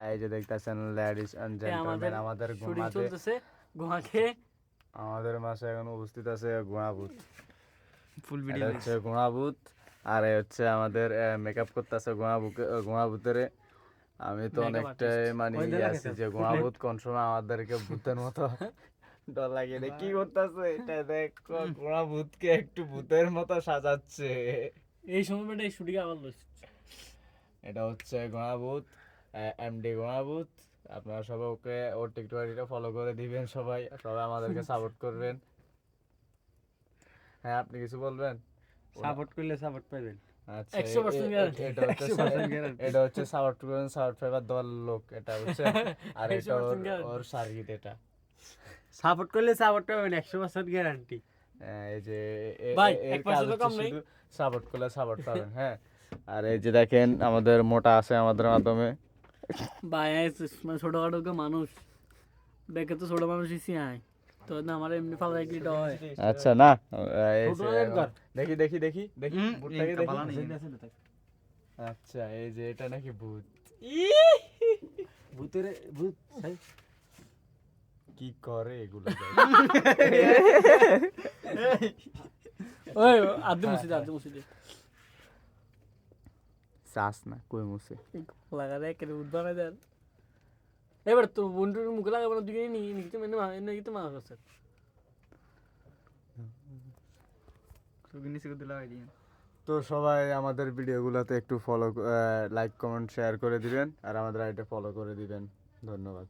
এই যে দেখতেছেন লেডিস এন্ড জেন্টলম্যান, আমাদের শুটিং চলতেছে গোয়াকে। আমাদের মাঝে এখন উপস্থিত আছে গোয়াভূত। ফুল ভিডিও হচ্ছে গোয়াভূত, আর এই হচ্ছে আমাদের মেকআপ করতেছে গোয়াভূতের। আমি তো অনেকটাই মানে আছি যে গোয়াভূত কোন সময় আমাদেরকে ভূতের মতো ডর লাগে রে। কি করতেছে এটা দেখো, গোয়াভূতকে একটু ভূতের মতো সাজাচ্ছে। এই সময়টা এই শুটিং আবার লইছে। এটা হচ্ছে গোয়াভূত, এমডি গোয়াভূত। আপনারা সবাই ওকে ওর টিকটক আইডিটা ফলো করে দিবেন, সবাই সবাই আমাদেরকে সাপোর্ট করবেন। হ্যাঁ, আপনি কিছু বলবেন? সাপোর্ট করলে সাপোর্ট পাবেন। আচ্ছা, 100% গ্যারান্টি। এটা হচ্ছে সাপোর্ট করবেন, সাপোর্ট পাইবার দেওয়ার লোক এটা হচ্ছে। আর এটা 100% guarantee। ওর সার্কিট এটা। সাপোর্ট করলে সাপোর্ট পাবেন 100% গ্যারান্টি। এই যে ভাই, এর 1% কাজ তো হচ্ছে কম নেই। শুধু সাপোর্ট করলে সাপোর্ট পাবেন। হ্যাঁ, আর এই যে দেখেন আমাদের মোটা আছে আমাদের মাধ্যমে। ভাই মানে ছোটখাটো মানুষ দেখে তো ছোট মানুষই সিয়াই তো না, আমার এমনি ফালা কি হয়। আচ্ছা না, দেখি হুম, ভূতটাকে এই দেখি। কাবালা নেই। আচ্ছা, এই যে এটা নাকি ভূত। ভূতের ভূত কি করে এগুলো? ওই আব্দুল মুসিদ শ্বাস না কই মুছে। লাগা দেয় কেন উদ্ধার দেন। এবার তো বন্ধুর মুখে লাগাবো না, দিকে নিতে মানে এনে তো মাছ আছে। তো সবাই আমাদের ভিডিওগুলোতে একটু ফলো, লাইক, কমেন্ট, শেয়ার করে দিবেন, আর আমাদের আইডিটা ফলো করে দিবেন। ধন্যবাদ।